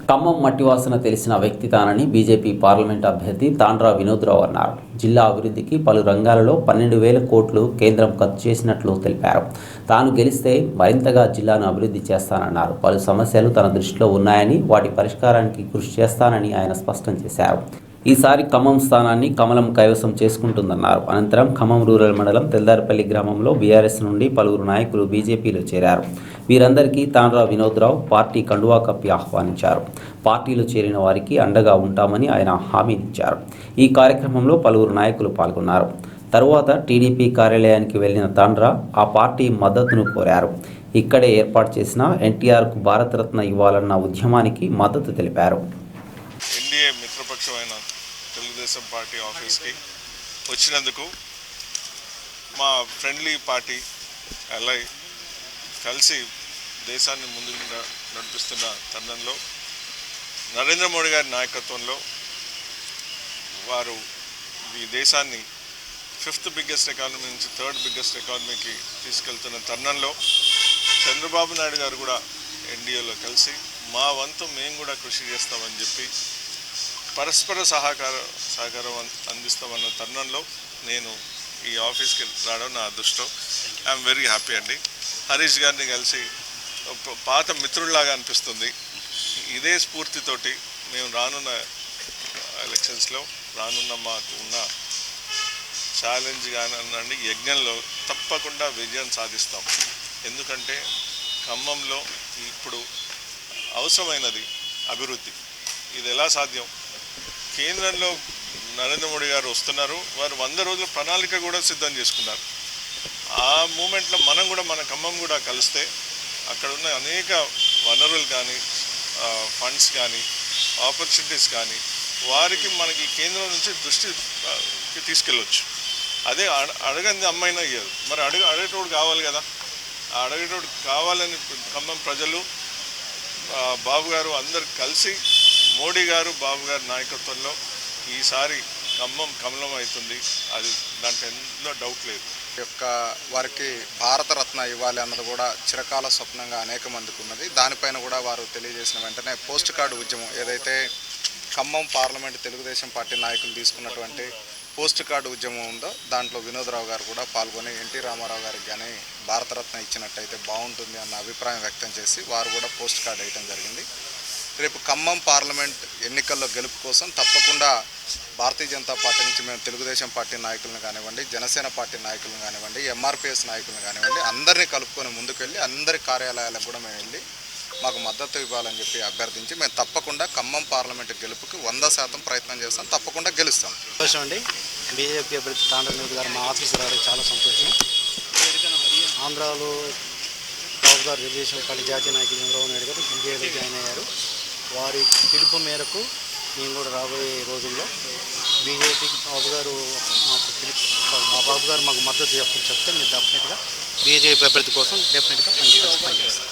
ఖమ్మం మట్టి వాసన తెలిసిన వ్యక్తి తానని బీజేపీ పార్లమెంట్ అభ్యర్థి తాండ్రా వినోద్రావు అన్నారు. జిల్లా అభివృద్ధికి పలు రంగాలలో 12,000 కోట్లు కేంద్రం ఖర్చు చేసినట్లు తెలిపారు. తాను గెలిస్తే మరింతగా జిల్లాను అభివృద్ధి చేస్తానన్నారు. పలు సమస్యలు తన దృష్టిలో ఉన్నాయని, వాటి పరిష్కారానికి కృషి చేస్తానని ఆయన స్పష్టం చేశారు. ఈసారి ఖమ్మం స్థానాన్ని కమలం కైవసం చేసుకుంటుందన్నారు. అనంతరం ఖమ్మం రూరల్ మండలం తెల్దారపల్లి గ్రామంలో బీఆర్ఎస్ నుండి పలువురు నాయకులు బీజేపీలో చేరారు. వీరందరికీ తాండ్రా వినోద్రావు పార్టీ కండువా కప్పి ఆహ్వానించారు. పార్టీలో చేరిన వారికి అండగా ఉంటామని ఆయన హామీనిచ్చారు. ఈ కార్యక్రమంలో పలువురు నాయకులు పాల్గొన్నారు. తరువాత టీడీపీ కార్యాలయానికి వెళ్లిన తాండ్రా ఆ పార్టీ మద్దతును కోరారు. ఇక్కడే ఏర్పాటు చేసిన ఎన్టీఆర్కు భారతరత్న ఇవ్వాలన్న ఉద్యమానికి మద్దతు తెలిపారు. ఎన్డీఏ మిత్రపక్షమైన తెలుగుదేశం పార్టీ ఆఫీస్కి వచ్చినందుకు మా ఫ్రెండ్లీ పార్టీ అలై కలిసి దేశాన్ని ముందుకు నడిపిస్తున్న తరుణంలో నరేంద్ర మోడీ గారి నాయకత్వంలో వారు ఈ దేశాన్ని 5th బిగ్గెస్ట్ ఎకానమీ నుంచి 3rd బిగ్గెస్ట్ ఎకానమీకి తీసుకెళ్తున్న తరుణంలో చంద్రబాబు నాయుడు గారు కూడా ఎన్డీఏలో కలిసి మా వంతు మేము కూడా కృషి చేస్తామని చెప్పి పరస్పర సహకారం అందిస్తామన్న తరుణంలో నేను ఈ ఆఫీస్కి రావడం నా అదృష్టం. ఐఎమ్ వెరీ హ్యాపీ అండి. హరీష్ గారిని కలిసి పాత మిత్రుల్లాగా అనిపిస్తుంది. ఇదే స్ఫూర్తితోటి మేము రానున్న ఎలక్షన్స్లో రానున్న మాకు ఉన్న ఛాలెంజ్ కానండి యజ్ఞంలో తప్పకుండా విజయం సాధిస్తాం. ఎందుకంటే ఖమ్మంలో ఇప్పుడు అవసరమైనది అభివృద్ధి. ఇది ఎలా సాధ్యం? కేంద్రంలో నరేంద్ర మోడీ గారు వస్తున్నారు. వారు 100 రోజుల ప్రణాళిక కూడా సిద్ధం చేసుకున్నారు. ఆ మూమెంట్లో మనం కూడా మన ఖమ్మం కూడా కలిస్తే అక్కడ ఉన్న అనేక వనరులు కానీ ఫండ్స్ కానీ ఆపర్చునిటీస్ కానీ వారికి మనకి కేంద్రం నుంచి దృష్టికి తీసుకెళ్ళవచ్చు. అదే అడగంది అమ్మాయినా ఇయ్యదు. మరి అడిగేటోడు కావాలి కదా. ఆ అడిగేటోడు కావాలని ఖమ్మం ప్రజలు బాబు గారు అందరు కలిసి మోడీ గారు బాబు గారి నాయకత్వంలో ఈసారి ఖమ్మం కమలం అవుతుంది. అది దాంట్లో ఎన్నో డౌట్ లేదు. వారికి భారతరత్న ఇవ్వాలి అన్నది కూడా చిరకాల స్వప్నంగా అనేక మందికి ఉన్నది. దానిపైన కూడా వారు తెలియజేసిన వెంటనే పోస్ట్ కార్డు ఉద్యమం ఏదైతే ఖమ్మం పార్లమెంట్ తెలుగుదేశం పార్టీ నాయకులు తీసుకున్నటువంటి పోస్ట్ కార్డు ఉద్యమం ఉందో దాంట్లో వినోద్రావు గారు కూడా పాల్గొని ఎన్టీ రామారావు గారికి కానీ భారతరత్న ఇచ్చినట్టయితే బాగుంటుంది అన్న అభిప్రాయం వ్యక్తం చేసి వారు కూడా పోస్ట్ కార్డు వేయడం జరిగింది. రేపు ఖమ్మం పార్లమెంట్ ఎన్నికల్లో గెలుపు కోసం తప్పకుండా భారతీయ జనతా పార్టీ నుంచి మేము తెలుగుదేశం పార్టీ నాయకులను కానివ్వండి, జనసేన పార్టీ నాయకులను కానివ్వండి, ఎంఆర్పిఎస్ నాయకులను కానివ్వండి అందరినీ కలుపుకొని ముందుకెళ్ళి అందరి కార్యాలయాలకు కూడా మేము వెళ్ళి మాకు మద్దతు ఇవ్వాలని చెప్పి అభ్యర్థించి మేము తప్పకుండా ఖమ్మం పార్లమెంట్ గెలుపుకి 100% ప్రయత్నం చేస్తాం. తప్పకుండా గెలుస్తాం. సంతోషం అండి. బీజేపీ అభ్యర్థి తాండ్రా వినోద్ గారు మా ఆఫీస్ రావడానికి చాలా సంతోషం. ఆంధ్రాలో బాబు గారు తెలుగుదేశం పార్టీ జాతీయ నాయకులు చంద్రబాబు నాయుడు గారు బీజేపీలో జాయిన్ అయ్యారు. వారి పిలుపు మేరకు మేము కూడా రాబోయే రోజుల్లో బీజేపీకి మా బాబు గారు మాకు మద్దతు చెప్తే మేము డెఫినెట్గా బీజేపీ అభ్యర్థి కోసం డెఫినెట్గా పనిచేస్తాం.